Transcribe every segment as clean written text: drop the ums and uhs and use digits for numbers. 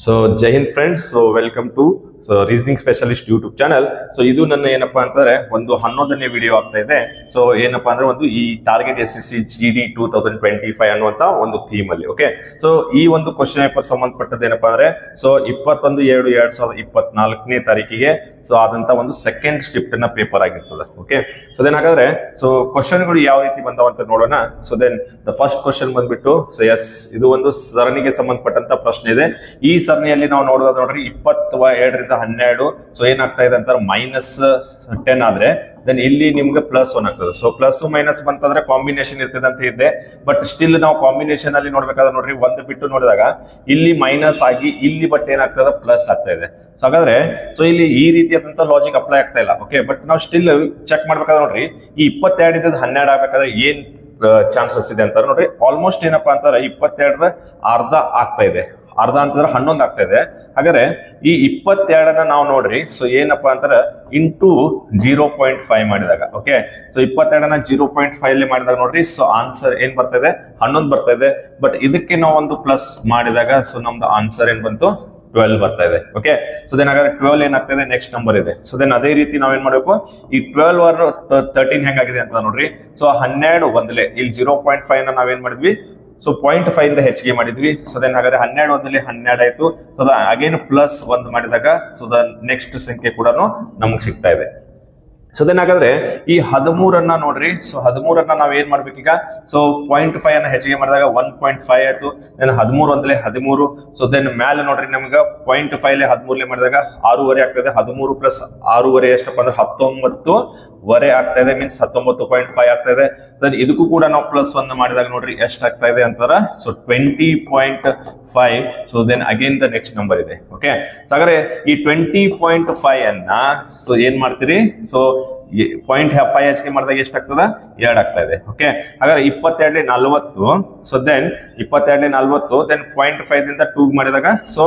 So Jai Hind friends. So welcome to reasoning specialist YouTube channel. So ಇದು ನನ್ನ ಏನಪ್ಪಾ ಅಂತಂದ್ರೆ ಒಂದು 11ನೇ ವಿಡಿಯೋ ಆಗ್ತಾ ಇದೆ. ಸೊ ಏನಪ್ಪಾ ಅಂದ್ರೆ ಒಂದು ಈ ಟಾರ್ಗೆಟ್ SSC GD 2025 ಅನ್ನುವಂತ ಒಂದು ಥೀಮ್ ಅಲ್ಲಿ. ಓಕೆ, ಸೊ ಈ ಒಂದು ಕ್ವಶನ್ ಪೇಪರ್ ಸಂಬಂಧಪಟ್ಟದ್ದು ಏನಪ್ಪಾ ಅಂದ್ರೆ ಸೊ 21/7/2024ನೇ ತಾರೀಕಿಗೆ ಸೊ ಆದಂತ ಒಂದು ಸೆಕೆಂಡ್ ಶಿಫ್ಟ್ ನ ಪೇಪರ್ ಆಗಿರ್ತದೆ. ಓಕೆ, ಸೊ ದೆನ್ ಹಾಗಾದ್ರೆ ಸೊ ಕ್ವಶನ್ಗಳು ಯಾವ ರೀತಿ ಬಂದಾವ ಅಂತ ನೋಡೋಣ. So then the first question ಬಂದ್ಬಿಟ್ಟು ಸೊ ಎಸ್, ಇದು ಒಂದು ಸರಣಿಗೆ ಸಂಬಂಧಪಟ್ಟಂತ ಪ್ರಶ್ನೆ ಇದೆ. ಈ ಸರಣಿಯಲ್ಲಿ ನಾವು ನೋಡೋದು ನೋಡ್ರಿ 22 ರಿಂದ 12. ಸೊ ಏನಾಗ್ತಾ ಇದೆ ಅಂತಾರೆ -10 ಆದ್ರೆ ದೆನ್ ಇಲ್ಲಿ ನಿಮ್ಗೆ +1 ಆಗ್ತದೆ. ಸೊ ಪ್ಲಸ್ ಮೈನಸ್ ಬಂತಂದ್ರೆ ಕಾಂಬಿನೇಷನ್ ಇರ್ತದೆ ಅಂತ ಇದೆ. ಬಟ್ ಸ್ಟಿಲ್ ನಾವು ಕಾಂಬಿನೇಷನ್ ಅಲ್ಲಿ ನೋಡ್ಬೇಕಾದ್ರೆ ನೋಡ್ರಿ ಒಂದು ಬಿಟ್ಟು ನೋಡಿದಾಗ ಇಲ್ಲಿ ಮೈನಸ್ ಆಗಿ ಇಲ್ಲಿ ಬಟ್ ಏನಾಗ್ತದೆ ಪ್ಲಸ್ ಆಗ್ತಾ ಇದೆ. ಸೊ ಹಾಗಾದ್ರೆ ಸೊ ಇಲ್ಲಿ ಈ ರೀತಿಯಾದಂತ ಲಾಜಿಕ್ ಅಪ್ಲೈ ಆಗ್ತಾ ಇಲ್ಲ. ಓಕೆ, ಬಟ್ ನಾವು ಸ್ಟಿಲ್ ಚೆಕ್ ಮಾಡ್ಬೇಕಾದ್ರೆ ನೋಡ್ರಿ ಈ 22 ಇದ್ದದ್ದು 12 ಆಗ್ಬೇಕಾದ್ರೆ ಏನ್ ಚಾನ್ಸಸ್ ಇದೆ ಅಂತಾರೆ ನೋಡ್ರಿ. ಆಲ್ಮೋಸ್ಟ್ ಏನಪ್ಪಾ ಅಂತಾರೆ 22 ಅರ್ಧ ಆಗ್ತಾ ಇದೆ. ಅರ್ಧ ಅಂತಂದ್ರೆ 11 ಆಗ್ತಾ ಇದೆ. ಹಾಗಾದ್ರೆ ಈ 22ನ ನಾವು ನೋಡ್ರಿ ಸೊ ಏನಪ್ಪಾ ಅಂತಾರೆ ಇಂಟು 0.5 ಮಾಡಿದಾಗ, ಓಕೆ, ಸೊ 22ನ 0.5 ಮಾಡಿದಾಗ ನೋಡ್ರಿ ಸೊ ಆನ್ಸರ್ ಏನ್ ಬರ್ತಾ ಇದೆ 11 ಬರ್ತಾ ಇದೆ. ಬಟ್ ಇದಕ್ಕೆ ನಾವು ಒಂದು ಪ್ಲಸ್ ಮಾಡಿದಾಗ ಸೊ ನಮ್ದು ಆನ್ಸರ್ ಏನ್ ಬಂತು 12 ಬರ್ತಾ ಇದೆ. ಓಕೆ, ಸೊ ದೆನ್ ಹಾಗಾದ್ರೆ 12 ಏನಾಗ್ತದೆ ನೆಕ್ಸ್ಟ್ ನಂಬರ್ ಇದೆ. ಸೊ ದೆನ್ ಅದೇ ರೀತಿ ನಾವೇನ್ ಮಾಡ್ಬೇಕು, ಈ 12 13 ಹೆಂಗಾಗಿದೆ ಅಂತ ನೋಡ್ರಿ. ಸೊ 12 ಒಂದಲೇ ಇಲ್ಲಿ 0.5 ನ ನಾವೇನ್ ಮಾಡಿದ್ವಿ ಸೊ 0.5 ಇಂದ ಹೆಚ್ಚಿಗೆ ಮಾಡಿದ್ವಿ. ಸೊ ದೆನ್ ಹಾಗಾದ್ರೆ 12 ಒಂದಲ್ಲಿ 12 ಆಯ್ತು. ಸೊ ಅಗೇನ್ +1 ಮಾಡಿದಾಗ ಸೊ ದ ನೆಕ್ಸ್ಟ್ ಸಂಖ್ಯೆ ಕೂಡ ನಮಗ್ ಸಿಗ್ತಾ ಇದೆ. ಸೊ ದೆನ್ ಹಾಗಾದ್ರೆ ಈ 13ಅನ್ನ ನೋಡ್ರಿ. ಸೊ 13ಅನ್ನ ನಾವ್ ಏನ್ ಮಾಡ್ಬೇಕೀಗ, ಸೊ 0.5 ಅನ್ನ ಹೆಚ್ಚಿಗೆ ಮಾಡಿದಾಗ 1.5 ಆಯ್ತು. ದೆನ್ 13 ಒಂದಲೇ 13. ಸೊ ದೆನ್ ಮ್ಯಾಲೆ ನೋಡ್ರಿ ನಮ್ಗ 0.5 13 ಮಾಡಿದಾಗ 6.5 ಆಗ್ತದೆ. 13 + 6.5 ಎಷ್ಟಪ್ಪ ಅಂದ್ರೆ 19.5 ಆಗ್ತಾ ಇದೆ. ಮೀನ್ಸ್ 19.5 ಆಗ್ತಾ ಇದೆ. ದೆನ್ ಇದಕ್ಕೂ ಕೂಡ ನಾವು +1 ಮಾಡಿದಾಗ ನೋಡ್ರಿ ಎಷ್ಟ್ ಆಗ್ತಾ ಇದೆ ಅಂತಾರ so 20.5. So then again the next number ಇದೆ. ಓಕೆ, ಸೊ ಹಾಗಾದ್ರೆ ಈ 20.5 ಅನ್ನ ಸೊ ಏನ್ ಮಾಡ್ತೀರಿ, ಸೊ 0.5 ಹೆಚ್ಚಿಗೆ ಮಾಡಿದಾಗ ಎಷ್ಟಾಗ್ತದ 2 ಆಗ್ತಾ ಇದೆ. ಓಕೆ, ಹಾಗಾದ್ರೆ 22 40. ಸೊ ದೆನ್ 22 40 ದೆನ್ 0.5 ದಿಂದ 2 ಮಾಡಿದಾಗ ಸೊ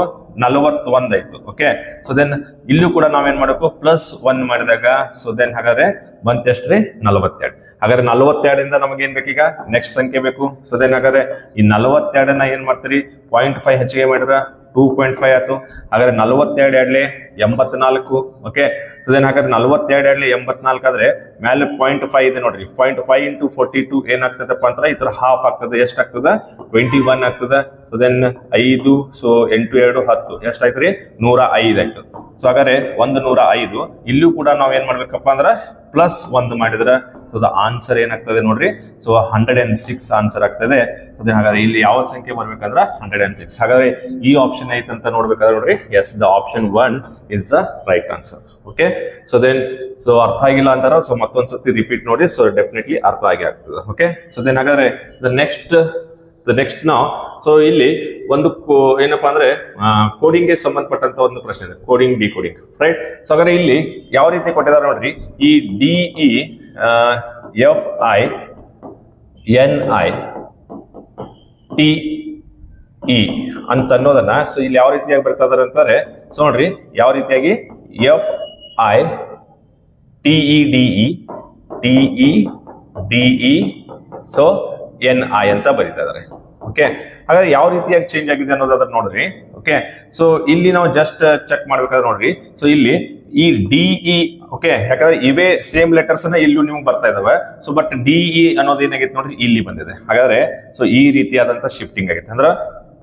41 ಆಯ್ತು. ಓಕೆ, ಸೊ ದೆನ್ ಇಲ್ಲೂ ಕೂಡ ನಾವೇನ್ ಮಾಡಬೇಕು +1 ಮಾಡಿದಾಗ ಸೊ ದೆನ್ ಹಾಗಾದ್ರೆ ಬಂತೆಷ್ಟ್ರಿ 42. ಹಾಗಾದ್ರೆ 42 ಇಂದ ನಮಗೆ ಏನ್ ಬೇಕೀಗ ನೆಕ್ಸ್ಟ್ ಸಂಖ್ಯೆ ಬೇಕು. ಸೊ ದೆನ್ ಹಾಗಾದ್ರೆ ಈ 42ನ ಏನ್ ಮಾಡ್ತೀರಿ 0.5 ಹೆಚ್ಚಿಗೆ ಮಾಡಿದ್ರ 2.5 ಆಯ್ತು. ಹಾಗಾದ್ರೆ 42 2 84. ಓಕೆ, ಸೊ ದೆನ್ ಹಾಗಾದ್ರೆ 42 2 84 ಆದ್ರೆ ಮೇಲೆ 0.5 ಇದೆ ನೋಡ್ರಿ. 0.5 × 42 ಏನಾಗ್ತದಪ್ಪ ಅಂತ ಈ ತರ ಹಾಫ್ ಆಗ್ತದೆ. ಎಷ್ಟಾಗ್ತದ 21 ಆಗ್ತದ. ಸೊ ದೆನ್ 5 ಸೊ 8 2 10 ಎಷ್ಟಾಯ್ತ್ರಿ 105 ಆಯ್ತು. ಸೊ ಹಾಗಾದ್ರೆ 105. ಇಲ್ಲೂ ಕೂಡ ನಾವ್ ಏನ್ ಮಾಡ್ಬೇಕಪ್ಪ ಅಂದ್ರ +1 ಮಾಡಿದ್ರೆ ಸೊ ದ ಆನ್ಸರ್ ಏನಾಗ್ತದೆ ನೋಡ್ರಿ ಸೊ 106 ಆನ್ಸರ್ ಆಗ್ತದೆ. ಸೊ ದೆನ್ ಹಾಗಾದ್ರೆ ಇಲ್ಲಿ ಯಾವ ಸಂಖ್ಯೆ ಬರ್ಬೇಕಂದ್ರ 106. ಹಾಗಾದ್ರೆ ಈ ಆಪ್ಷನ್ ಐತಂತ ನೋಡ್ಬೇಕಾದ್ರೆ ನೋಡ್ರಿ yes, the option 1 is the right answer. Okay, so then so ಅರ್ಥ ಆಗಿಲ್ಲ ಅಂತಾರ ಸೊ ಮತ್ತೊಂದ್ಸತಿ ರಿಪೀಟ್ ನೋಡಿ. ಸೊ ಡೆಫಿನೆಟ್ಲಿ ಅರ್ಥ ಆಗಿ ಆಗ್ತದೆ. ಓಕೆ, ಸೊ ದೆನ್ ಹಾಗಾದ್ರೆ ದ ನೆಕ್ಸ್ಟ್ ನಾವು ಸೊ ಇಲ್ಲಿ ಒಂದು ಏನಪ್ಪಾ ಅಂದ್ರೆ ಕೋಡಿಂಗ್ ಗೆ ಸಂಬಂಧಪಟ್ಟಂತ ಒಂದು ಪ್ರಶ್ನೆ ಇದೆ, ಕೋಡಿಂಗ್ ಡಿಕೋಡಿಂಗ್, ರೈಟ್. ಸೊ ಹಾಗಾದ್ರೆ ಇಲ್ಲಿ ಯಾವ ರೀತಿ ಕೊಟ್ಟಿದ್ದಾರೆ ನೋಡ್ರಿ. ಈ DE FI NI TE ಅಂತ ಅನ್ನೋದನ್ನ ಸೊ ಇಲ್ಲಿ ಯಾವ ರೀತಿಯಾಗಿ ಬರ್ತಾ ಇದಾರೆ ಅಂತಾರೆ. ಸೊ ನೋಡ್ರಿ ಯಾವ ರೀತಿಯಾಗಿ FI TEDE TEDE so NI ಅಂತ ಬರೀತಾ ಇದಾರೆ. ಓಕೆ, ಹಾಗಾದ್ರೆ ಯಾವ ರೀತಿಯಾಗಿ ಚೇಂಜ್ ಆಗಿದೆ ಅನ್ನೋದಾದ್ರೆ ನೋಡ್ರಿ. ಓಕೆ, ಸೊ ಇಲ್ಲಿ ನಾವು ಜಸ್ಟ್ ಚೆಕ್ ಮಾಡ್ಬೇಕಾದ್ರೆ ನೋಡ್ರಿ ಸೊ ಇಲ್ಲಿ ಈ DE, ಓಕೆ, ಯಾಕಂದ್ರೆ ಇವೇ ಸೇಮ್ ಲೆಟರ್ಸ್ ಅನ್ನ ಇಲ್ಲೂ ನಿಮ್ಗೆ ಬರ್ತಾ ಇದಾವೆ. ಸೊ ಬಟ್ DE ಅನ್ನೋದು ಏನಾಗಿತ್ತು ನೋಡ್ರಿ ಇಲ್ಲಿ ಬಂದಿದೆ. ಹಾಗಾದ್ರೆ ಸೊ ಈ ರೀತಿಯಾದಂತ ಶಿಫ್ಟಿಂಗ್ ಆಗಿತ್ತು ಅಂದ್ರೆ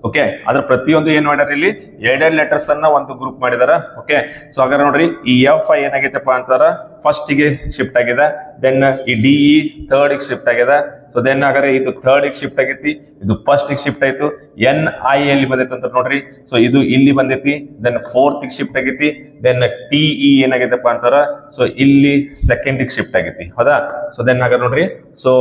ಓಕೆ, ಅದ್ರ ಪ್ರತಿಯೊಂದು ಏನ್ ಮಾಡ್ಯಾರ ಇಲ್ಲಿ 2 ಲೆಟರ್ಸ್ ಅನ್ನ ಒಂದು ಗ್ರೂಪ್ ಮಾಡಿದಾರ. ಓಕೆ, ಸೊ ಹಾಗಾದ್ರೆ ನೋಡ್ರಿ ಈ FI ಏನಾಗೈತಪ್ಪ ಅಂತಾರ ಫಸ್ಟ್ ಗೆ ಶಿಫ್ಟ್ ಆಗಿದೆ. ದೆನ್ ಈ DE ಥರ್ಡ್ ಗೆ ಶಿಫ್ಟ್ ಆಗಿದೆ. ಸೊ ದೆನ್ ಹಾಗಾದ್ರೆ ಇದು ಥರ್ಡ್ ಗೆ ಶಿಫ್ಟ್ ಆಗೈತಿ, ಇದು ಫಸ್ಟ್ ಗೆ ಶಿಫ್ಟ್ ಆಯ್ತು. NI ಎಲ್ಲಿ ಬಂದೈತೆ ಅಂತ ನೋಡ್ರಿ. ಸೊ ಇದು ಇಲ್ಲಿ ಬಂದೈತಿ. ದೆನ್ ಫೋರ್ತ್ ಗೆ ಶಿಫ್ಟ್ ಆಗೈತಿ. ದೆನ್ TE ಏನಾಗೈತಪ್ಪ ಅಂತಾರ ಸೊ ಇಲ್ಲಿ ಸೆಕೆಂಡ್ ಗೆ ಶಿಫ್ಟ್ ಆಗೈತಿ. ಹೌದಾ? ಸೊ ದೆನ್ ಹಾಗಾದ್ರೆ ನೋಡ್ರಿ ಸೊ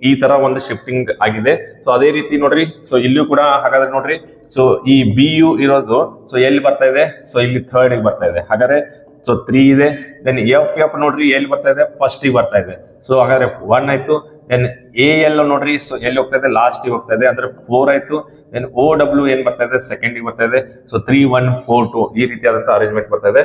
ಈ ತರ ಒಂದು ಶಿಫ್ಟಿಂಗ್ ಆಗಿದೆ. ಸೊ ಅದೇ ರೀತಿ ನೋಡ್ರಿ ಸೊ ಇಲ್ಲೂ ಕೂಡ ಹಾಗಾದ್ರೆ ನೋಡ್ರಿ ಸೊ ಈ BU ಇರೋದು ಸೊ ಎಲ್ಲಿ ಬರ್ತಾ ಇದೆ, ಸೊ ಇಲ್ಲಿ ಥರ್ಡ್ ಗೆ ಬರ್ತಾ ಇದೆ. ಹಾಗಾದ್ರೆ ಸೊ 3 ಇದೆ. ದೆನ್ FF ನೋಡ್ರಿ ಎಲ್ಲಿ ಬರ್ತಾ ಇದೆ, ಫಸ್ಟ್ ಗೆ ಬರ್ತಾ ಇದೆ. ಸೊ ಹಾಗಾದ್ರೆ 1 ಆಯ್ತು. ದೆನ್ AL ನೋಡ್ರಿ ಸೊ ಎಲ್ಲಿ ಹೋಗ್ತಾ ಇದೆ, ಲಾಸ್ಟ್ ಗೆ ಹೋಗ್ತಾ ಇದೆ ಅಂದ್ರೆ 4 ಆಯ್ತು. ದೆನ್ OW ಏನ್ ಬರ್ತಾ ಇದೆ, ಸೆಕೆಂಡ್ ಗೆ ಬರ್ತಾ ಇದೆ. ಸೊ 3 1 4 2 ಈ ರೀತಿಯಾದಂತ ಅರೇಂಜ್ಮೆಂಟ್ ಬರ್ತಾ ಇದೆ.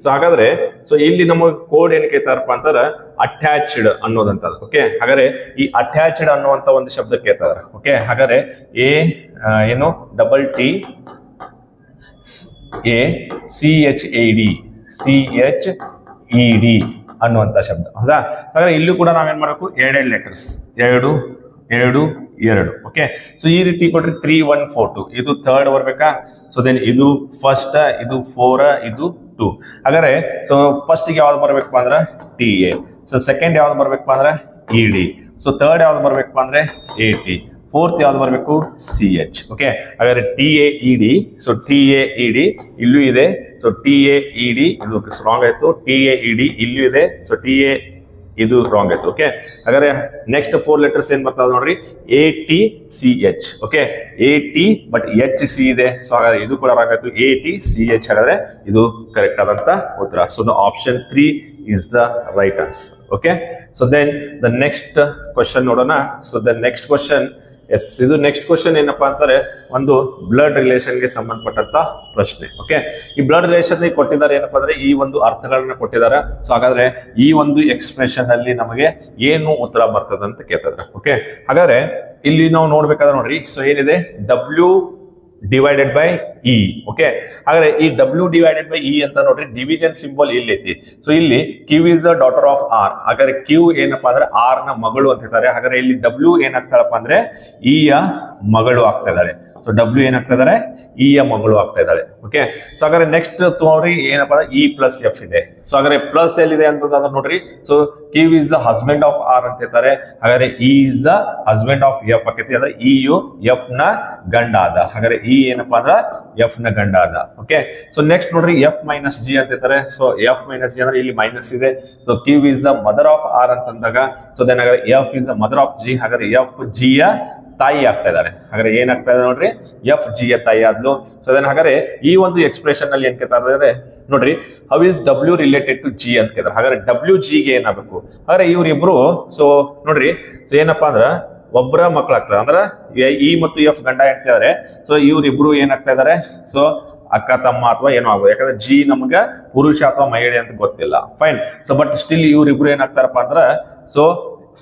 ಸೊ ಹಾಗಾದ್ರೆ ಸೊ ಇಲ್ಲಿ ನಮಗೆ ಕೋಡ್ ಏನ್ ಕೇಳ್ತಾರಪ್ಪ ಅಂತಾರ ಅಟ್ಯಾಚ್ಡ್ ಅನ್ನೋದಂತ. ಓಕೆ, ಹಾಗಾದ್ರೆ ಈ ಅಟ್ಯಾಚ್ಡ್ ಅನ್ನುವಂತ ಒಂದು ಶಬ್ದ ಕೇಳ್ತಾರ. ಓಕೆ, ಹಾಗಾದ್ರೆ ಏನು ಡಬಲ್ T CHED ಅನ್ನುವಂಥ ಶಬ್ದ. ಹೌದಾ? ಹಾಗಾದ್ರೆ ಇಲ್ಲೂ ಕೂಡ ನಾವೇನ್ ಮಾಡಬೇಕು, ಎರಡೆರಡು ಲೆಟರ್ಸ್, 2 2 2. ಓಕೆ, ಸೊ ಈ ರೀತಿ ಕೊಟ್ರಿ 3 1 4 2. ಇದು ಥರ್ಡ್ ಬರ್ಬೇಕಾ? ಸೊ ದೆನ್ ಇದು ಫಸ್ಟ್, ಇದು 4, ಇದು 2. ಹಾಗಾದ್ರೆ ಸೊ ಫಸ್ಟ್ ಯಾವ್ದು ಬರ್ಬೇಕಪ್ಪ ಅಂದ್ರೆ TA. ಸೊ ಸೆಕೆಂಡ್ ಯಾವ್ದು ಬರ್ಬೇಕಪ್ಪ ಅಂದ್ರೆ ED. ಸೊ ಥರ್ಡ್ ಯಾವ್ದು ಬರ್ಬೇಕಪ್ಪ ಅಂದ್ರೆ AT. ಫೋರ್ತ್ ಯಾವ್ದು ಬರಬೇಕು? CH. ಓಕೆ, ಹಾಗಾದ್ರೆ TAED. ಸೊ TAED ಇಲ್ಲೂ ಇದೆ. ಸೊ TAED ಇದು ರಾಂಗ್ ಆಯ್ತು. TAED ಇಲ್ಲೂ ಇದೆ. ಸೊ TA ಇದು ರಾಂಗ್ ಆಯ್ತು. ಓಕೆ, ಹಾಗಾದ್ರೆ ನೆಕ್ಸ್ಟ್ 4 ಲೆಟರ್ಸ್ ಏನ್ ಬರ್ತಾವ ನೋಡ್ರಿ, ATCH. Okay, AT but HC ಇದೆ. ಸೊ ಹಾಗಾದ್ರೆ ಇದು ಕೂಡ ರಾಂಗ್ ಆಯ್ತು. ATCH ಹಾಗಾದ್ರೆ ಇದು ಕರೆಕ್ಟ್ ಆದಂತ ಉತ್ತರ. So the option 3 is the right answer. Okay, so then the next question ನೋಡೋಣ. So the next question, yes, ಇದು ನೆಕ್ಸ್ಟ್ ಕ್ವಶನ್ ಏನಪ್ಪಾ ಅಂತಾರೆ, ಒಂದು ಬ್ಲಡ್ ರಿಲೇಷನ್ಗೆ ಸಂಬಂಧಪಟ್ಟಂತ ಪ್ರಶ್ನೆ. ಓಕೆ, ಈ ಬ್ಲಡ್ ರಿಲೇಷನ್ ಕೊಟ್ಟಿದ್ದಾರೆ ಏನಪ್ಪಾ ಅಂದ್ರೆ ಈ ಒಂದು ಅರ್ಥಗಳನ್ನ ಕೊಟ್ಟಿದ್ದಾರೆ. ಸೊ ಹಾಗಾದ್ರೆ ಈ ಒಂದು ಎಕ್ಸ್ಪ್ರೆಷನ್ ಅಲ್ಲಿ ನಮಗೆ ಏನು ಉತ್ತರ ಬರ್ತದೆ ಅಂತ ಕೇಳ್ತಿದ್ರೆ. ಓಕೆ, ಹಾಗಾದ್ರೆ ಇಲ್ಲಿ ನಾವು ನೋಡ್ಬೇಕಾದ್ರೆ ನೋಡ್ರಿ, ಸೊ ಏನಿದೆ, W divided by E. Okay, ಹಾಗಾದ್ರೆ ಈ W ಡಿವೈಡೆಡ್ ಬೈ ಇ ಅಂತ ನೋಡ್ರಿ, ಡಿವಿಷನ್ ಸಿಂಬಲ್ ಇಲ್ಲಿ ಐತಿ. ಸೊ ಇಲ್ಲಿ Q is the daughter of R. ಹಾಗಾದ್ರೆ Q ಏನಪ್ಪಾ ಅಂದ್ರೆ R ನ ಮಗಳು ಅಂತ ಹೇಳ್ತಾರೆ. ಹಾಗಾದ್ರೆ ಇಲ್ಲಿ W ಏನಾಗ್ತಾಳಪ್ಪ ಅಂದ್ರೆ E ಯ ಮಗಳು ಆಗ್ತಾ ಇದ್ದಾಳೆ. ಸೊ W ಏನಾಗ್ತಾ ಇದಾರೆ, E ಯ ಮಗಳು ಆಗ್ತಾ ಇದ್ದಾಳೆ. ಓಕೆ, ಸೊ ಹಾಗಾದ್ರೆ ನೆಕ್ಸ್ಟ್ ನೋಡ್ರಿ ಏನಪ್ಪಾ E ಪ್ಲಸ್ ಎಫ್ ಇದೆ. ಸೊ ಹಾಗಾದ್ರೆ ಪ್ಲಸ್ ಎಲ್ಲಿದೆ ಅಂತಂದ್ರೆ ನೋಡ್ರಿ, so Q is the husband of R ಅಂತ ಹೇಳ್ತಾರೆ. ಹಾಗಾದ್ರೆ E is the husband of F ಆಕೈತಿ. ಅಂದ್ರೆ E ಯು ಎಫ್ ನ ಗಂಡ ಆದ. ಹಾಗಾದ್ರೆ E ಏನಪ್ಪಾ ಅಂದ್ರ ಎಫ್ ನ ಗಂಡ ಆದ. ಓಕೆ, ಸೊ ನೆಕ್ಸ್ಟ್ ನೋಡ್ರಿ F ಮೈನಸ್ ಜಿ ಅಂತ ಹೇಳ್ತಾರೆ. ಸೊ F ಮೈನಸ್ ಜಿ ಅಂದ್ರೆ ಇಲ್ಲಿ ಮೈನಸ್ ಇದೆ. So Q is the mother of R ಅಂತಂದಾಗ, ಸೊ ದೆನ್ ಹಾಗಾದ್ರೆ F is the mother of G. ಹಾಗಾದ್ರೆ F ಜಿ ಯ ತಾಯಿ ಆಗ್ತಾ ಇದ್ದಾರೆ. ಹಾಗಾದ್ರೆ ಏನಾಗ್ತಾ ಇದೆ ನೋಡ್ರಿ, F ಜಿ ಯ ತಾಯಿ ಆದ್ಲು. ಸೊ ದೆನ್ ಹಾಗಾದ್ರೆ ಈ ಒಂದು ಎಕ್ಸ್ಪ್ರೆಷನ್ ಅಲ್ಲಿ ಏನ್ ಕೇಳ್ತಾ ಇದ್ದಾರೆ ನೋಡ್ರಿ, how is W related to G ಅಂತ ಕೇಳಿದ್ರೆ. ಹಾಗಾದ್ರೆ W ಜಿ ಗೆ ಏನಾಗಬೇಕು? ಹಾಗಾದ್ರೆ ಇವ್ರಿಬ್ರು ಸೊ ನೋಡ್ರಿ, ಸೊ ಏನಪ್ಪಾ ಅಂದ್ರ ಒಬ್ಬರ ಮಕ್ಕಳಾಗ್ತದೆ. ಅಂದ್ರೆ E ಮತ್ತು F ಗಂಡ ಹೇಳ್ತಿದ್ದಾರೆ. ಸೊ ಇವ್ರಿಬ್ರು ಏನಾಗ್ತಾ ಇದಾರೆ, ಸೊ ಅಕ್ಕ ತಮ್ಮ ಅಥವಾ ಏನೋ ಆಗ್ಬೋದು. ಯಾಕಂದ್ರೆ ಜಿ ನಮ್ಗ ಪುರುಷ ಅಥವಾ ಮಹಿಳೆ ಅಂತ ಗೊತ್ತಿಲ್ಲ. ಫೈನ್. ಸೊ ಬಟ್ ಸ್ಟಿಲ್ ಇವ್ರಿಬ್ರು ಏನಾಗ್ತಾರಪ್ಪ ಅಂದ್ರ ಸೊ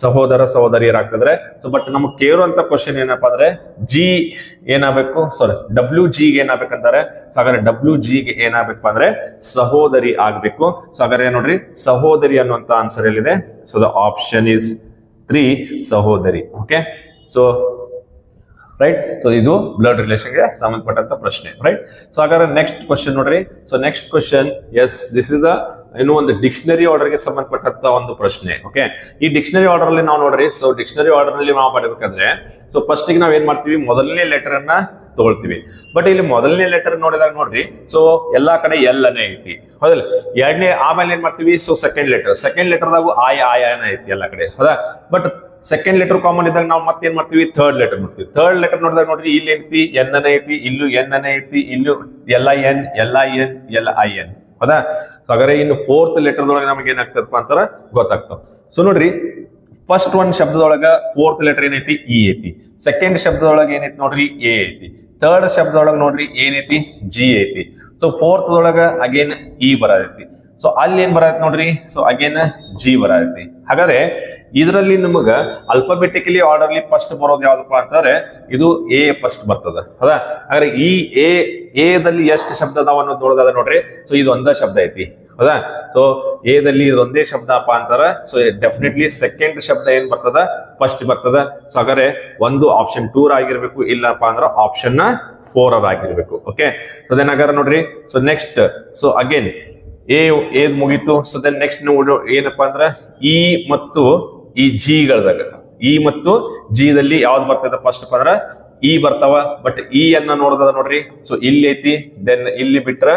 ಸಹೋದರ ಸಹೋದರಿಯರಾಗ್ತಿದ್ರೆ. ಸೊ ಬಟ್ ನಮ್ಗೆ ಕೇಳುವಂತ ಕ್ವಶನ್ ಏನಪ್ಪಾ ಅಂದ್ರೆ ಜಿ ಏನಾಗಬೇಕು, ಸಾರಿ W ಜಿ ಗೆ ಏನಾಗಬೇಕಂತಾರೆ. ಸೊ ಹಾಗಾದ್ರೆ W ಜಿ ಗೆ ಏನಾಗಬೇಕು ಅಂದ್ರೆ ಸಹೋದರಿ ಆಗ್ಬೇಕು. ಸೊ ಹಾಗಾದ್ರೆ ನೋಡ್ರಿ, ಸಹೋದರಿ ಅನ್ನುವಂತ ಆನ್ಸರ್ ಎಲ್ಲಿದೆ. ಸೊ ದ ಆಪ್ಷನ್ ಇಸ್ 3, ಸಹೋದರಿ. Okay, so right. ಸೊ ಇದು ಬ್ಲಡ್ ರಿಲೇಷನ್ಗೆ ಸಂಬಂಧಪಟ್ಟಂತ ಪ್ರಶ್ನೆ. ರೈಟ್. ಸೊ ಹಾಗಾದ್ರೆ ನೆಕ್ಸ್ಟ್ ಕ್ವಶನ್ ನೋಡ್ರಿ. So next question, yes, this is the ಇನ್ನು ಒಂದು ಡಿಕ್ಷನರಿ ಆರ್ಡರ್ಗೆ ಸಂಬಂಧಪಟ್ಟಂತ ಒಂದು ಪ್ರಶ್ನೆ. ಓಕೆ, ಈ ಡಿಕ್ಷನರಿ ಆರ್ಡರ್ ಅಲ್ಲಿ ನಾವು ನೋಡ್ರಿ, ಸೊ ಡಿಕ್ಷನರಿ ಆರ್ಡರ್ ಅಲ್ಲಿ ನಾವು ಮಾಡಬೇಕಾದ್ರೆ ಸೊ ಫಸ್ಟ್ ಗೆ ನಾವ್ ಏನ್ ಮಾಡ್ತೀವಿ, ಮೊದಲನೇ ಲೆಟರ್ ಅನ್ನ ತಗೊಳ್ತೀವಿ. ಬಟ್ ಇಲ್ಲಿ ಮೊದಲನೇ ಲೆಟರ್ ನೋಡಿದಾಗ ನೋಡ್ರಿ, ಸೊ ಎಲ್ಲಾ ಕಡೆ ಎಲ್ ಅನೇ ಐತಿ, ಹೌದಲ್ಲ. ಎರಡನೇ ಆಮೇಲೆ ಏನ್ ಮಾಡ್ತೀವಿ, ಸೊ ಸೆಕೆಂಡ್ ಲೆಟರ್ದಾಗು ಆಯನ ಐತಿ ಎಲ್ಲಾ ಕಡೆ, ಹೌದಾ. ಬಟ್ ಸೆಕೆಂಡ್ ಲೆಟರ್ ಕಾಮನ್ ಇದ್ದಾಗ ನಾವು ಮತ್ತೆ ಏನ್ ಮಾಡ್ತೀವಿ, ಥರ್ಡ್ ಲೆಟರ್ ನೋಡ್ತೀವಿ. ಥರ್ಡ್ ಲೆಟರ್ ನೋಡಿದಾಗ ನೋಡ್ರಿ, ಇಲ್ಲಿ ಐತಿ ಎನ್ ಅನೇ ಐತಿ, ಇಲ್ಲೂ ಎನ್ ಅನೇ ಐತಿ, ಇಲ್ಲೂ LIN, ಹೌದಾ. ಹಾಗಾದ್ರೆ ಇನ್ನು ಫೋರ್ತ್ ಲೆಟರ್ದೊಳಗೆ ನಮಗೆ ಏನಾಗ್ತದಪ್ಪ ಅಂತಾರ ಗೊತ್ತಾಗ್ತಾವ. ಸೊ ನೋಡ್ರಿ, ಫಸ್ಟ್ ಒಂದ್ ಶಬ್ದದೊಳಗ ಫೋರ್ತ್ ಲೆಟರ್ ಏನೈತಿ, ಇ ಐತಿ. ಸೆಕೆಂಡ್ ಶಬ್ದದೊಳಗೆ ಏನೈತಿ ನೋಡ್ರಿ, ಎ ಐತಿ. ಥರ್ಡ್ ಶಬ್ದದೊಳಗೆ ನೋಡ್ರಿ ಏನೈತಿ, ಜಿ ಐತಿ. ಸೊ ಫೋರ್ತ್ ಒಳಗ ಅಗೇನ್ ಇ ಬರತೈತಿ. ಸೊ ಅಲ್ಲಿ ಏನ್ ಬರತ್ತೆ ನೋಡ್ರಿ, ಸೊ ಅಗೇನ್ ಜಿ ಬರತೈತಿ. ಹಾಗಾದ್ರೆ ಇದರಲ್ಲಿ ನಿಮಗ ಅಲ್ಫಾಬೆಟಿಕಲಿ ಆರ್ಡರ್ಲಿ ಫಸ್ಟ್ ಬರೋದು ಯಾವ್ದಪ್ಪ ಅಂತಂದ್ರೆ ಇದು ಎ ಫಸ್ಟ್ ಬರ್ತದ, ಹೌದಾ. ಹಾಗಾದ್ರೆ ಈ ಎ ದಲ್ಲಿ ಎಷ್ಟು ಶಬ್ದ ಅದಾವ ಅನ್ನೋದು ನೋಡೋದಾದ್ರೆ ನೋಡ್ರಿ, ಸೊ ಇದು ಒಂದೇ ಶಬ್ದ ಐತಿ, ಹೌದಾ. ಸೊ ಎ ದಲ್ಲಿ ಇದೊಂದೇ ಶಬ್ದಪ್ಪ ಅಂತಾರ. ಸೊ ಡೆಫಿನೆಟ್ಲಿ ಸೆಕೆಂಡ್ ಶಬ್ದ ಏನ್ ಬರ್ತದ, ಫಸ್ಟ್ ಬರ್ತದ. ಸೊ ಹಾಗಾದ್ರೆ ಒಂದು ಆಪ್ಷನ್ 2 ಆಗಿರ್ಬೇಕು, ಇಲ್ಲಪ್ಪ ಅಂದ್ರ ಆಪ್ಷನ್ 4 ಆಗಿರ್ಬೇಕು. ಓಕೆ, ಸೊ ದೆನ್ ಹಾಗಾದ್ರೆ ನೋಡ್ರಿ, so next, so again A ಮುಗೀತು. ಸೊ ದೆನ್ ನೆಕ್ಸ್ಟ್ ಏನಪ್ಪಾ ಅಂದ್ರ ಇ ಮತ್ತು ಈ ಜಿಗಳದಾಗ, ಇ ಮತ್ತು ಜಿ ದಲ್ಲಿ ಯಾವ್ದು ಬರ್ತದ ಫಸ್ಟ್ ಅಂದ್ರ ಇ ಬರ್ತಾವ. ಬಟ್ ಇ ಅನ್ನ ನೋಡೋದ ನೋಡ್ರಿ, ಸೊ ಇಲ್ಲಿ ಐತಿ, ದೆನ್ ಇಲ್ಲಿ ಬಿಟ್ರ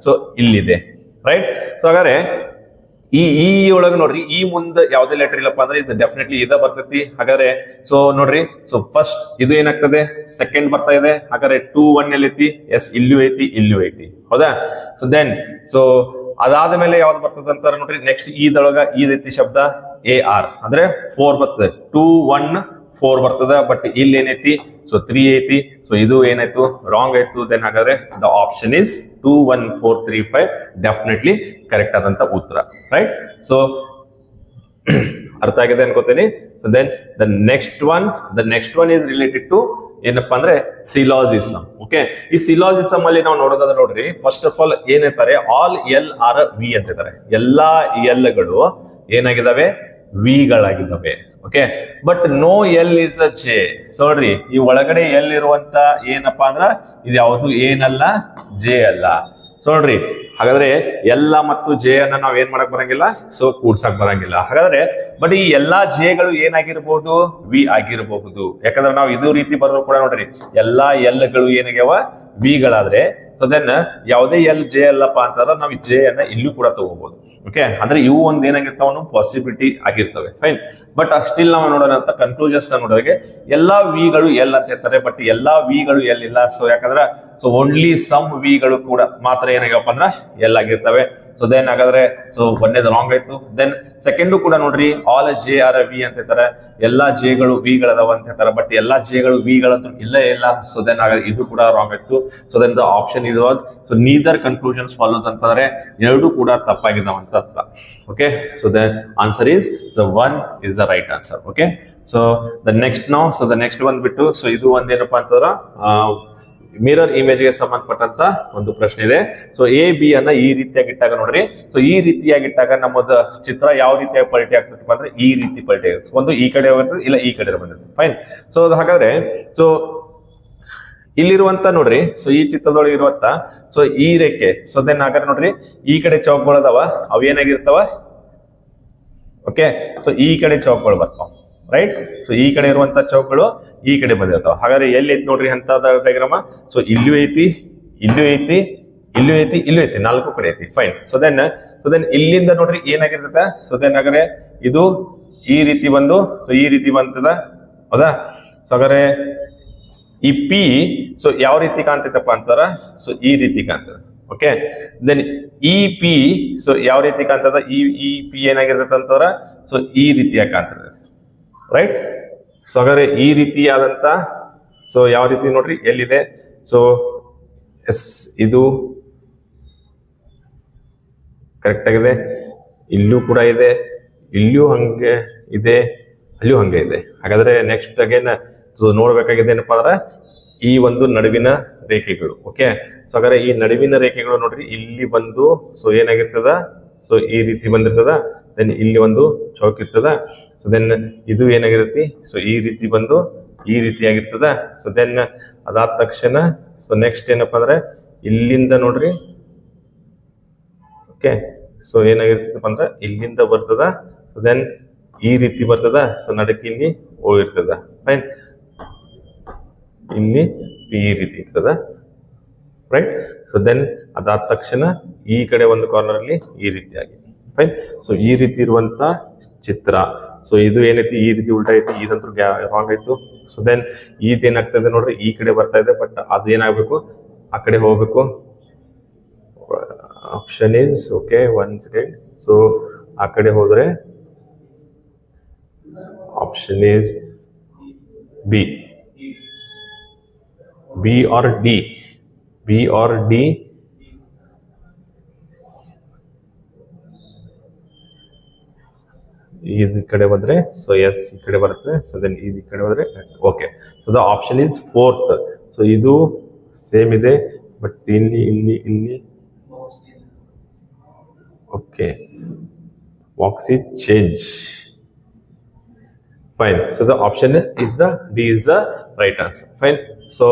ಸೊ ಇಲ್ಲಿದೆ, ರೈಟ್. ಸೊ ಹಾಗಾದ್ರೆ ಈ ಒಳಗೆ ನೋಡ್ರಿ, ಈ ಮುಂದೆ ಯಾವ್ದೇ ಲೆಟರ್ ಇಲ್ಲಪ್ಪ ಅಂದ್ರೆ ಇದು ಡೆಫಿನೆಟ್ಲಿ ಇದ ಬರ್ತೈತಿ. ಹಾಗಾದ್ರೆ ಸೊ ನೋಡ್ರಿ, ಸೊ ಫಸ್ಟ್ ಇದು ಏನಾಗ್ತದೆ, ಸೆಕೆಂಡ್ ಬರ್ತಾ ಇದೆ. ಹಾಗಾದ್ರೆ 2 1 ಎಲ್ಲಿ ಐತಿ, ಎಸ್ ಇಲ್ಲೂ ಐತಿ, ಹೌದಾ. ಸೊ ದೆನ್ ಸೊ ಅದಾದ ಮೇಲೆ ಯಾವ್ದು ಬರ್ತದೆ ಅಂತಾರ ನೋಡ್ರಿ, ನೆಕ್ಸ್ಟ್ ಇದೊಳಗ ಇದೈತಿ ಶಬ್ದ AR ಅಂದ್ರೆ 4 ಬರ್ತದೆ. 2 1 4 ಬರ್ತದ. ಬಟ್ ಇಲ್ಲಿ ಏನೈತಿ, ಸೊ 3 ಐತಿ. ಸೊ ಇದು ಏನಾಯ್ತು, ರಾಂಗ್ ಆಯ್ತು. ದೆನ್ ಹಾಗಾದ್ರೆ the option is 2 1 4 3 5 definitely correct ಆದಂತ ಉತ್ತರ, ರೈಟ್. ಸೊ ಅರ್ಥ ಆಗಿದೆ ಅನ್ಕೋತೀನಿ. So then the next one is related to ಏನಪ್ಪಾ ಅಂದ್ರೆ ಸಿಲಾಜಿಸಮ್. ಓಕೆ, ಈ ಸಿಲಾಜಿಸಮ್ ಅಲ್ಲಿ ನಾವು ನೋಡೋದಾದ್ರೆ ನೋಡ್ರಿ, ಫಸ್ಟ್ ಆಫ್ ಆಲ್ ಏನಿರ್ತಾರೆ, ಆಲ್ ಎಲ್ ಆರ್ ವಿ ಅಂತಿದ್ದಾರೆ. ಎಲ್ಲಾ ಎಲ್ಗಳು ಏನಾಗಿದ್ದಾವೆ, ವಿಗಳಾಗಿದ್ದಾವೆ. Okay, but no L is a J. So ನೋಡ್ರಿ, ಈ ಒಳಗಡೆ ಎಲ್ ಇರುವಂತ ಏನಪ್ಪಾ ಅಂದ್ರ ಇದು ಯಾವುದು ಏನಲ್ಲ, ಜೆ ಅಲ್ಲ. ಸೊ ನೋಡ್ರಿ, ಹಾಗಾದ್ರೆ ಎಲ್ಲ ಮತ್ತು ಜೆ ಅನ್ನ ನಾವ್ ಏನ್ ಮಾಡಕ್ ಬರಂಗಿಲ್ಲ, ಸೊ ಕೂಡ್ಸಕ್ ಬರಂಗಿಲ್ಲ. ಹಾಗಾದ್ರೆ ಬಟ್ ಈ ಎಲ್ಲಾ ಜೆಗಳು ಏನಾಗಿರ್ಬಹುದು, ವಿ ಆಗಿರಬಹುದು. ಯಾಕಂದ್ರೆ ನಾವು ಇದು ರೀತಿ ಬರೆದ್ರು ಕೂಡ ನೋಡ್ರಿ, ಎಲ್ಲಾ ಎಲ್ಗಳು ಏನಾಗ್ಯಾವ, ವಿಗಳಾದ್ರೆ ಸೊ ದೆನ್ ಯಾವುದೇ ಎಲ್ ಜೆ ಅಲ್ಲಪ್ಪ ಅಂತಂದ್ರೆ ನಾವು ಜೆ ಅನ್ನ ಇಲ್ಲೂ ಕೂಡ ತಗೋಬಹುದು. ಓಕೆ, ಅಂದ್ರೆ ಇವು ಒಂದ್ ಏನಾಗಿರ್ತಾವ, ಪಾಸಿಬಿಲಿಟಿ ಆಗಿರ್ತವೆ. ಫೈನ್, ಬಟ್ ಸ್ಟಿಲ್ ನಾವು ನೋಡೋಣ ಅಂತ ಕನ್ಕ್ಲೂಷನ್ಸ್ ನೋಡೋರಿಗೆ ಎಲ್ಲಾ ವಿಗಳು ಎಲ್ ಅಂತ ಇರ್ತಾರೆ, ಬಟ್ ಎಲ್ಲಾ ವಿಗಳು ಎಲ್ ಇಲ್ಲ. ಸೊ ಯಾಕಂದ್ರೆ ಸೊ ಓನ್ಲಿ ಸಮ್ ವಿಗಳು ಕೂಡ ಮಾತ್ರ ಏನಾಗ್ಯಪ್ಪ ಅಂದ್ರ ಎಲ್ ಆಗಿರ್ತವೆ. ಸೊ ದೆನ್ ಹಾಗಾದ್ರೆ ಸೊ ಒಂದೇದು ರಾಂಗ್ ಆಯ್ತು. ದೆನ್ ಸೆಕೆಂಡು ಕೂಡ ನೋಡ್ರಿ, ಆಲ್ ಜೆ ಆರ್ ವಿ ಅಂತ ಇರ್ತಾರೆ, ಎಲ್ಲಾ ಜೆಗಳು ವಿಗಳದಾವ ಅಂತ ಹೇಳ್ತಾರೆ, ಬಟ್ ಎಲ್ಲಾ ಜೆಗಳು ವಿಗಳಂತೂ ಇಲ್ಲೇ ಇಲ್ಲ. ಸೊ ದೆನ್ ಹಾಗಾದ್ರೆ ಇದು ಕೂಡ ರಾಂಗ್ ಆಯ್ತು. ಸೊ ದೆನ್ ದ ಆಪ್ಷನ್ ಇದು ಸೊ ನೀದರ್ ಕನ್ಕ್ಲೂಷನ್ಸ್ ಫಾಲೋಸ್ ಅಂತಂದ್ರೆ ಎರಡು ಕೂಡ ತಪ್ಪಾಗಿದ್ದಾವ ಅಂತ ಅರ್ಥ. Okay, so the answer is the one is the right answer. Okay, so the next ನಾವು ಸೊ ದ ನೆಕ್ಸ್ಟ್ ಬಂದ್ಬಿಟ್ಟು ಸೊ ಇದು ಒಂದೇನಪ್ಪಾ ಅಂತಂದ್ರ ಮಿರರ್ ಇಮೇಜ್ ಗೆ ಸಂಬಂಧಪಟ್ಟಂತ ಒಂದು ಪ್ರಶ್ನೆ ಇದೆ. ಸೊ ಎ ಬಿ ಅನ್ನ ಈ ರೀತಿಯಾಗಿ ಇಟ್ಟಾಗ ನೋಡ್ರಿ, ಸೊ ಈ ರೀತಿಯಾಗಿ ಇಟ್ಟಾಗ ನಮ್ಮದು ಚಿತ್ರ ಯಾವ ರೀತಿಯಾಗಿ ಪಲ್ಟಿ ಆಗ್ತದಪ್ಪ ಅಂದ್ರೆ ಈ ರೀತಿ ಪಲ್ಟಿ ಆಗುತ್ತೆ. ಒಂದು ಈ ಕಡೆ ಬರ್ತದೆ, ಇಲ್ಲ ಈ ಕಡೆ ಬಂದಿರ್ತದೆ. ಫೈನ್, ಸೊ ಹಾಗಾದ್ರೆ ಸೊ ಇಲ್ಲಿರುವಂತ ನೋಡ್ರಿ, ಸೊ ಈ ಚಿತ್ರದೊಳಗೆ ಇರುವಂತ ಸೊ ಈ ರೇಖೆ, ಸೊ ದೆನ್ ಹಾಗಾದ್ರೆ ನೋಡ್ರಿ ಈ ಕಡೆ ಚೌಕಗಳದಾವ, ಅವು ಏನಾಗಿರ್ತಾವ, ಓಕೆ, ಸೊ ಈ ಕಡೆ ಚೌಕಗಳು ಬರ್ತಾವ. ರೈಟ್, ಸೊ ಈ ಕಡೆ ಇರುವಂತ ಚೌಕಗಳು ಈ ಕಡೆ ಬಂದಿರ್ತಾವ. ಹಾಗಾದ್ರೆ ಎಲ್ಲಿ ಐತಿ ನೋಡ್ರಿ ಅಂತ ಡಯಾಗ್ರಾಮ, ಸೊ ಇಲ್ಲೂ ಐತಿ, ಇಲ್ಲೂ ಐತಿ, ಇಲ್ಲೂ ಐತಿ, ಇಲ್ಲೂ ಐತಿ, ನಾಲ್ಕು ಕಡೆ ಐತಿ. ಫೈನ್, ಸೊ ದೆನ್ ಇಲ್ಲಿಂದ ನೋಡ್ರಿ ಏನಾಗಿರ್ತದ, ಸೊ ದೆನ್ ಹಾಗಾದ್ರೆ ಇದು ಈ ರೀತಿ ಬಂದು ಸೊ ಈ ರೀತಿ ಬಂತದ, ಹೌದಾ. ಸೊ ಹಾಗಾದ್ರೆ ಈ ಪಿ ಸೊ ಯಾವ ರೀತಿ ಕಾಣ್ತೈತಪ್ಪ ಅಂತಾರ, ಸೊ ಈ ರೀತಿ ಕಾಣ್ತದ. ಓಕೆ, ದೆನ್ ಈ ಪಿ ಸೊ ಯಾವ ರೀತಿ ಕಾಣ್ತದ, ಈ ಪಿ ಏನಾಗಿರ್ತದ ಅಂತಾರ, ಸೊ ಈ ರೀತಿಯಾಗಿ ಕಾಣ್ತದೆ. ರೈಟ್, ಸೊ ಹಾಗಾದ್ರೆ ಈ ರೀತಿಯಾದಂತ ಸೊ ಯಾವ ರೀತಿ ನೋಡ್ರಿ ಎಲ್ಲಿದೆ, ಸೊ ಎಸ್ ಇದು ಕರೆಕ್ಟ್ ಆಗಿದೆ, ಇಲ್ಲೂ ಕೂಡ ಇದೆ, ಇಲ್ಲೂ ಹಂಗೆ ಇದೆ, ಅಲ್ಲೂ ಹಂಗೆ ಇದೆ. ಹಾಗಾದ್ರೆ ನೆಕ್ಸ್ಟ್ ಅಗೇನ್ ಸೊ ನೋಡ್ಬೇಕಾಗಿದೆ ಏನಪ್ಪಾ ಅಂದ್ರೆ ಈ ಒಂದು ನಡುವಿನ ರೇಖೆಗಳು. ಓಕೆ, ಸೊ ಹಾಗಾದ್ರೆ ಈ ನಡುವಿನ ರೇಖೆಗಳು ನೋಡ್ರಿ ಇಲ್ಲಿ ಬಂದು ಸೊ ಏನಾಗಿರ್ತದ, ಸೊ ಈ ರೀತಿ ಬಂದಿರ್ತದ. ದೆನ್ ಇಲ್ಲಿ ಒಂದು ಚೌಕ್ ಇರ್ತದ. ಸೊ ದೆನ್ ಇದು ಏನಾಗಿರುತ್ತೆ, ಸೊ ಈ ರೀತಿ ಬಂದು ಈ ರೀತಿಯಾಗಿರ್ತದ. ಸೊ ದೆನ್ ಅದಾದ ತಕ್ಷಣ ಸೊ ನೆಕ್ಸ್ಟ್ ಏನಪ್ಪಾ ಅಂದ್ರೆ ಇಲ್ಲಿಂದ ನೋಡ್ರಿ, ಓಕೆ, ಸೊ ಏನಾಗಿರ್ತದಪ್ಪ ಅಂದ್ರೆ ಇಲ್ಲಿಂದ ಬರ್ತದ. ಸೊ ದೆನ್ ಈ ರೀತಿ ಬರ್ತದ. ಸೊ ನಡಕ್ಕೆ ಇಲ್ಲಿ ಓ ಇರ್ತದ. ಫೈನ್, ಇಲ್ಲಿ ಈ ರೀತಿ ಇರ್ತದ. ರೈಟ್, ಸೊ ದೆನ್ ಅದಾದ ತಕ್ಷಣ ಈ ಕಡೆ ಒಂದು ಕಾರ್ನರ್ ಅಲ್ಲಿ ಈ ರೀತಿಯಾಗಿ. ಫೈನ್, ಸೊ ಈ ರೀತಿ ಇರುವಂತ ಚಿತ್ರ. ಸೊ ಇದು ಏನೈತಿ ಈ ರೀತಿ ಉಲ್ಟಾ ಐತಿ, ಇದಂತೂ ರಾಂಗ್ ಆಯ್ತು. ಸೊ ದೆನ್ ಇದೇನಾಗ್ತದೆ ನೋಡ್ರಿ ಈ ಕಡೆ ಬರ್ತಾ ಇದೆ, ಬಟ್ ಅದು ಏನಾಗಬೇಕು ಆ ಕಡೆ ಹೋಗ್ಬೇಕು. Option is okay one second. So ಆ ಕಡೆ ಹೋದ್ರೆ option is B, B or D, B or D. ಈ ಕಡೆ ಬಂದ್ರೆ ಸೊ ಎಸ್ ಈ ಕಡೆ ಬರುತ್ತೆ. ಸೊ ದೆನ್ ಈ ಕಡೆ ಹೋದ್ರೆ okay. So the option is fourth. So ಇದು ಸೇಮ್ ಇದೆ, ಬಟ್ ಇಲ್ಲಿ ಇಲ್ಲಿ ಇಲ್ಲಿ okay box is change. Fine, so the option is the D is the right answer. Fine, so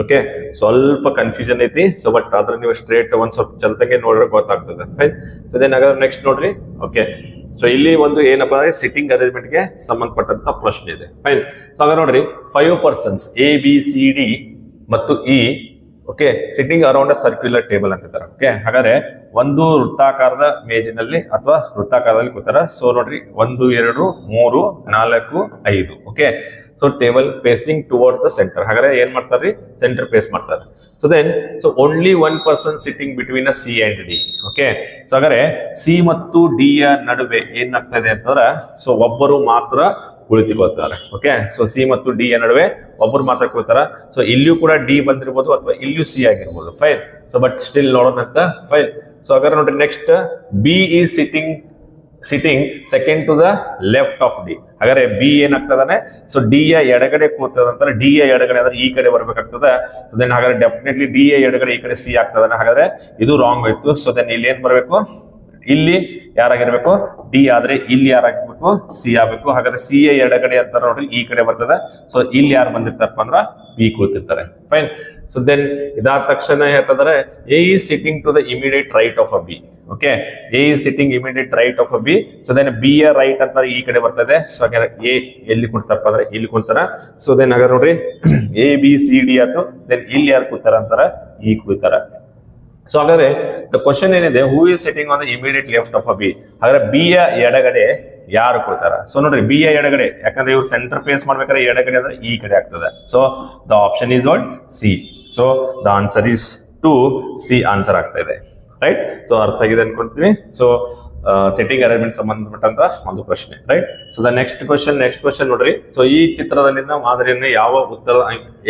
okay ಸ್ವಲ್ಪ ಕನ್ಫ್ಯೂಷನ್ ಐತಿ. ಸೊ ಬಟ್ ಆದ್ರೆ ನೀವು ಸ್ಟ್ರೇಟ್ ಒಂದ್ ಸ್ವಲ್ಪ ಚಲ್ತಂಗೆ ನೋಡ್ರೆ ಗೊತ್ತಾಗ್ತದೆ. ಫೈನ್, ಸೊ ದೆನ್ ಹಾಗಾದ್ರೆ ನೆಕ್ಸ್ಟ್ ನೋಡ್ರಿ. ಓಕೆ, ಸೊ ಇಲ್ಲಿ ಒಂದು ಏನಪ್ಪಾ ಅಂದ್ರೆ ಸಿಟ್ಟಿಂಗ್ ಅರೇಂಜ್ಮೆಂಟ್ ಗೆ ಸಂಬಂಧಪಟ್ಟಂತ ಪ್ರಶ್ನೆ ಇದೆ. ಫೈನ್, ಸೊ ಹಾಗಾದ್ರೆ ನೋಡ್ರಿ 5 persons A B C D ಮತ್ತು E okay sitting around a circular table ಅಂತಿದ್ದಾರೆ. ಓಕೆ, ಹಾಗಾದ್ರೆ ಒಂದು ವೃತ್ತಾಕಾರದ ಮೇಜಿನಲ್ಲಿ ಅಥವಾ ವೃತ್ತಾಕಾರದಲ್ಲಿ ಕೂತಾರ. ಸೊ ನೋಡ್ರಿ 1 2 3 4 5 okay. So table facing towards the centre. ಹಾಗಾದ್ರೆ ಏನ್ ಮಾಡ್ತಾರ್ರಿ, ಸೆಂಟರ್ ಫೇಸ್ ಮಾಡ್ತಾರೆ. So then so only 1 person sitting between uh C and D. Okay, so ಹಾಗಾದ್ರೆ ಸಿ ಮತ್ತು ಡಿ ಯ ನಡುವೆ ಏನಾಗ್ತದೆ ಅಂತಂದ್ರೆ ಸೊ ಒಬ್ಬರು ಮಾತ್ರ ಕುಳಿತುಕೊಳ್ತಾರೆ. ಓಕೆ, ಸೊ ಸಿ ಮತ್ತು ಡಿ ಯ ನಡುವೆ ಒಬ್ಬರು ಮಾತ್ರ ಕುಳಿತಾರ. ಸೊ ಇಲ್ಲಿಯೂ ಕೂಡ ಡಿ ಬಂದಿರ್ಬೋದು ಅಥವಾ ಇಲ್ಲಿಯೂ ಸಿ ಆಗಿರ್ಬೋದು. ಫೈನ್, ಸೊ ಬಟ್ ಸ್ಟಿಲ್ ನೋಡೋದಂತ. ಫೈನ್, ಸೊ ಹಾಗಾದ್ರೆ ನೋಡ್ರಿ next B is sitting second to the left of D. ಹಾಗಾದ್ರೆ ಬಿ ಏನಾಗ್ತದಾನೆ, ಸೊ ಡಿ ಯ ಎಡಗಡೆ ಕೂತದಂತಾರೆ, ಡಿ ಯ ಎಡಗಡೆ ಅಂದ್ರೆ ಈ ಕಡೆ ಬರ್ಬೇಕಾಗ್ತದೆ. ಸೊ ದೆನ್ ಹಾಗಾದ್ರೆ ಡೆಫಿನೆಟ್ಲಿ ಡಿ ಯ ಎಡಗಡೆ ಈ ಕಡೆ ಸಿ ಆಗ್ತದಾನೆ. ಹಾಗಾದ್ರೆ ಇದು ರಾಂಗ್ ಆಯ್ತು. ಸೊ ದೆನ್ ಇಲ್ಲಿ ಏನ್ ಬರ್ಬೇಕು, ಇಲ್ಲಿ ಯಾರಾಗಿರ್ಬೇಕು, ಡಿ ಆದ್ರೆ ಇಲ್ಲಿ ಯಾರಾಗಿರ್ಬೇಕು, ಸಿ ಆಗ್ಬೇಕು. ಹಾಗಾದ್ರೆ ಸಿ ಯ ಎಡಗಡೆ ಅಂತ ನೋಡ್ರಿ ಈ ಕಡೆ ಬರ್ತದೆ. ಸೊ ಇಲ್ಲಿ ಯಾರು ಬಂದಿರ್ತಾರಪ್ಪ ಅಂದ್ರ ಬಿ ಕೂತಿರ್ತಾರೆ. ಫೈನ್. ಸೊ ದೆನ್ ಇದಾದ ತಕ್ಷಣ ಹೇಳ್ತಂದ್ರೆ A is sitting to the immediate right of a B. Okay, A is sitting immediate right of a B. So then B ಯ ರೈಟ್ ಅಂತ ಈ ಕಡೆ ಬರ್ತದೆ. ಸೊ ಹಾಗಾದ್ರೆ ಎ ಎಲ್ಲಿ ಕುಂತಾರಪ್ಪ ಅಂದ್ರೆ ಇಲ್ಲಿ ಕುಂತಾರ. ಸೊ ದೆನ್ ಹಾಗಾದ್ರೆ ನೋಡ್ರಿ ಎ ಬಿ ಸಿ ಡಿ ಆಯ್ತು. ದೆನ್ ಇಲ್ಲಿ ಯಾರು ಕೂತಾರ ಅಂತಾರ, ಈ ಕೂತಾರ. ಸೊ ಹಾಗಾದ್ರೆ ದ ಕ್ವಶನ್ ಏನಿದೆ, who is sitting on the immediate left of a B. ಹಾಗಾದ್ರೆ ಬಿ ಯ ಎಡಗಡೆ ಯಾರು ಕೊಡ್ತಾರ? ಸೊ ನೋಡ್ರಿ ಬಿ ಯ ಎಡಗಡೆ, ಯಾಕಂದ್ರೆ ಇವ್ರು ಸೆಂಟರ್ ಫೇಸ್ ಮಾಡ್ಬೇಕಾದ್ರೆ ಎಡಗಡೆ ಅಂದ್ರೆ ಈ ಕಡೆ ಆಗ್ತದೆ. So the option is what, C. So the answer is 2, C answer ಆಗ್ತಾ ಇದೆ. ರೈಟ್. ಸೊ ಅರ್ಥ ಆಗಿದೆ ಅನ್ಕೊಂತೀನಿ. ಸೊ ಸೆಟ್ಟಿಂಗ್ ಅರೇಂಜ್ಮೆಂಟ್ ಸಂಬಂಧಪಟ್ಟಂತ ಒಂದು ಪ್ರಶ್ನೆ. Right. So the next question ನೋಡ್ರಿ. ಸೊ ಈ ಚಿತ್ರದಲ್ಲಿನ ಮಾದರಿಯನ್ನು ಯಾವ ಉತ್ತರ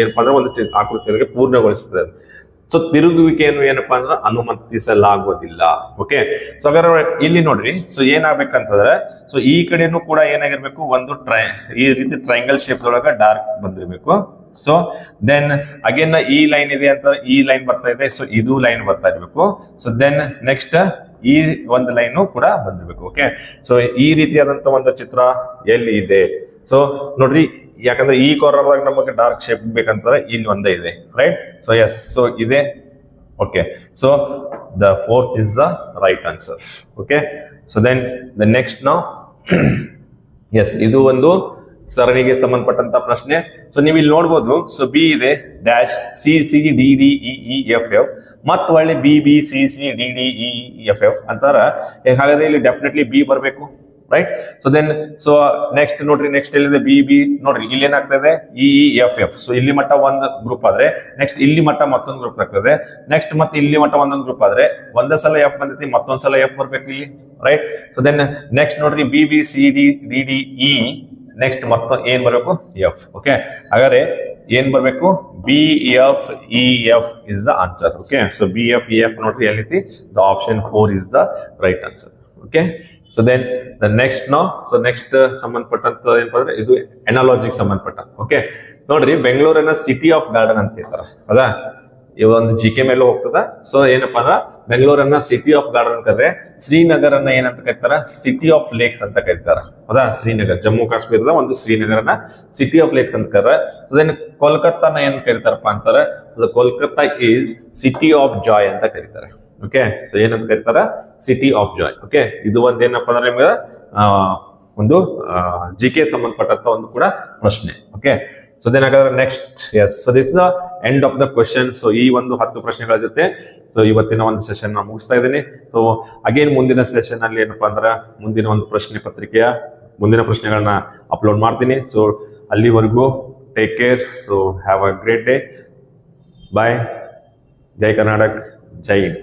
ಏನಪ್ಪಾ ಅಂದ್ರೆ ಒಂದು ಆಕೃತಿಗಳಿಗೆ ಪೂರ್ಣಗೊಳಿಸುತ್ತದೆ. ಸೊ ತಿರುಗುವಿಕೆಯನ್ನು ಏನಪ್ಪಾ ಅಂದ್ರೆ ಅನುಮತಿಸಲಾಗುವುದಿಲ್ಲ. ಓಕೆ. ಸೊ ಹಾಗಾದ್ರೆ ಇಲ್ಲಿ ನೋಡ್ರಿ, ಸೊ ಏನಾಗ್ಬೇಕಂತಂದ್ರೆ, ಸೊ ಈ ಕಡೆನೂ ಕೂಡ ಏನಾಗಿರ್ಬೇಕು, ಒಂದು ಈ ರೀತಿ ಟ್ರಯಾಂಗಲ್ ಶೇಪ್ ಒಳಗ ಡಾರ್ಕ್ ಬಂದಿರ್ಬೇಕು. ಸೊ ದೆನ್ ಅಗೇನ್ ಈ ಲೈನ್ ಇದೆ ಅಂತ, ಈ ಲೈನ್ ಬರ್ತಾ ಇದೆ. ಸೊ ಇದು ಲೈನ್ ಬರ್ತಾ ಇರ್ಬೇಕು. ಸೊ ದೆನ್ ನೆಕ್ಸ್ಟ್ ಈ ಒಂದು ಲೈನು ಕೂಡ ಬಂದಿರ್ಬೇಕು. ಓಕೆ. ಸೊ ಈ ರೀತಿಯಾದಂತ ಒಂದು ಚಿತ್ರ ಎಲ್ಲಿ ಇದೆ? ಸೊ ನೋಡ್ರಿ, ಯಾಕಂದ್ರೆ ಈ ಕಾರ್ನರ್ದಾಗ ನಮಗೆ ಡಾರ್ಕ್ ಶೇಪ್ ಬೇಕಂತಾರೆ, ಇಲ್ಲಿ ಒಂದೇ ಇದೆ. ರೈಟ್. ಸೊ ಎಸ್, ಸೊ ಇದೆ. Okay. So the fourth is the right answer. Okay. So then the next ನಾವು ಎಸ್, ಇದು ಒಂದು ಸರಣಿಗೆ ಸಂಬಂಧಪಟ್ಟಂತ ಪ್ರಶ್ನೆ. ಸೊ ನೀವು ಇಲ್ಲಿ ನೋಡ್ಬೋದು. ಸೊ ಬಿ ಇದೆ dash, C C D D E F F, ಮತ್ತು ಒಳ್ಳೆ B B C C D D E F F ಅಂತಾರ. ಹಾಗಾದ್ರೆ ಇಲ್ಲಿ ಡೆಫಿನೆಟ್ಲಿ ಬಿ ಬರಬೇಕು. Right. So then so next ನೋಡ್ರಿ, ನೆಕ್ಸ್ಟ್ ಎಲ್ಲಿದೆ ಬಿ ಬಿ, ನೋಡ್ರಿ ಇಲ್ಲಿ ಏನಾಗ್ತದೆ ಇ ಎಫ್ ಎಫ್. ಸೊ ಇಲ್ಲಿ ಮಟ್ಟ ಒಂದು ಗ್ರೂಪ್ ಆದ್ರೆ ನೆಕ್ಸ್ಟ್ ಇಲ್ಲಿ ಮಟ್ಟ ಮತ್ತೊಂದು ಗ್ರೂಪ್ ಆಗ್ತದೆ. ನೆಕ್ಸ್ಟ್ ಮತ್ತೆ ಇಲ್ಲಿ ಮಟ್ಟ ಒಂದೊಂದು ಗ್ರೂಪ್ ಆದ್ರೆ ಒಂದೇ ಸಲ ಎಫ್ ಬಂದೈತಿ, ಮತ್ತೊಂದ್ ಸಲ ಎಫ್ ಬರ್ಬೇಕು ಇಲ್ಲಿ. ರೈಟ್. ಸೊ ದೆನ್ ನೆಕ್ಸ್ಟ್ ನೋಡ್ರಿ B B C D D D E, next ಮತ್ತೊಂದು ಏನ್ ಬರ್ಬೇಕು, ಎಫ್. ಓಕೆ. ಹಾಗಾದ್ರೆ ಏನ್ ಬರ್ಬೇಕು, B F E F is the answer. Okay. So B F E F ನೋಡ್ರಿ ಎಲ್ಲಿತಿ, the option 4 is the right answer. Okay. So then the next no, so next ಸಂಬಂಧಪಟ್ಟಂತ ಏನಪ್ಪ ಅಂದ್ರೆ ಇದು ಎನಾಲಜಿಗೆ ಸಂಬಂಧಪಟ್ಟ. ಓಕೆ. ನೋಡ್ರಿ, ಬೆಂಗಳೂರಿನ ಸಿಟಿ ಆಫ್ ಗಾರ್ಡನ್ ಅಂತ ಹೇಳ್ತಾರ. ಹೌದಾ, ಇವೊಂದು ಜಿ ಕೆ ಮೇಲೆ ಹೋಗ್ತದ. ಸೊ ಏನಪ್ಪಾ ಅಂದ್ರ ಬೆಂಗಳೂರನ್ನ ಸಿಟಿ ಆಫ್ ಗಾರ್ಡನ್ ಅಂತಾರೆ. ಶ್ರೀನಗರನ್ನ ಏನಂತ ಕರೀತಾರ, ಸಿಟಿ ಆಫ್ ಲೇಕ್ಸ್ ಅಂತ ಕರೀತಾರ. ಹೌದಾ, ಶ್ರೀನಗರ್ ಜಮ್ಮು ಕಾಶ್ಮೀರದ ಒಂದು ಶ್ರೀನಗರನ ಸಿಟಿ ಆಫ್ ಲೇಕ್ಸ್ ಅಂತ ಕರೀತಾರೆ. ದೆನ್ ಕೋಲ್ಕತ್ತಾನ ಏನ್ ಕರೀತಾರಪ್ಪ ಅಂತಾರೆ, Kolkata is city of Joy ಅಂತ ಕರೀತಾರೆ. ಓಕೆ. ಸೊ ಏನಂತ ಕರೀತಾರ, ಸಿಟಿ ಆಫ್ ಜಾಯ್. ಓಕೆ. ಇದು ಒಂದ್ ಏನಪ್ಪಾ ಅಂದ್ರೆ ನಿಮ್ಗೆ ಒಂದು ಜಿ ಕೆ ಸಂಬಂಧಪಟ್ಟಂತ ಒಂದು ಕೂಡ ಪ್ರಶ್ನೆ. ಓಕೆ. ಸೊ ದೆನ್ ಹಾಗಾದ್ರೆ next, yes, so this the end of the question. So ಈ ಒಂದು 10 ಪ್ರಶ್ನೆಗಳ ಜೊತೆ ಸೊ ಇವತ್ತಿನ ಒಂದು ಸೆಷನ್ ನಾನು ಮುಗಿಸ್ತಾ ಇದ್ದೀನಿ. ಸೊ ಅಗೇನ್ ಮುಂದಿನ ಸೆಷನ್ ಅಲ್ಲಿ ಏನಪ್ಪಾ ಅಂದ್ರೆ ಮುಂದಿನ ಒಂದು ಪ್ರಶ್ನೆ ಪತ್ರಿಕೆಯ ಮುಂದಿನ ಪ್ರಶ್ನೆಗಳನ್ನ ಅಪ್ಲೋಡ್ ಮಾಡ್ತೀನಿ. ಸೊ ಅಲ್ಲಿವರೆಗೂ take care. So have a great day. Bye. ಜೈ ಕರ್ನಾಟಕ್, ಜೈ ಹಿಂದ್.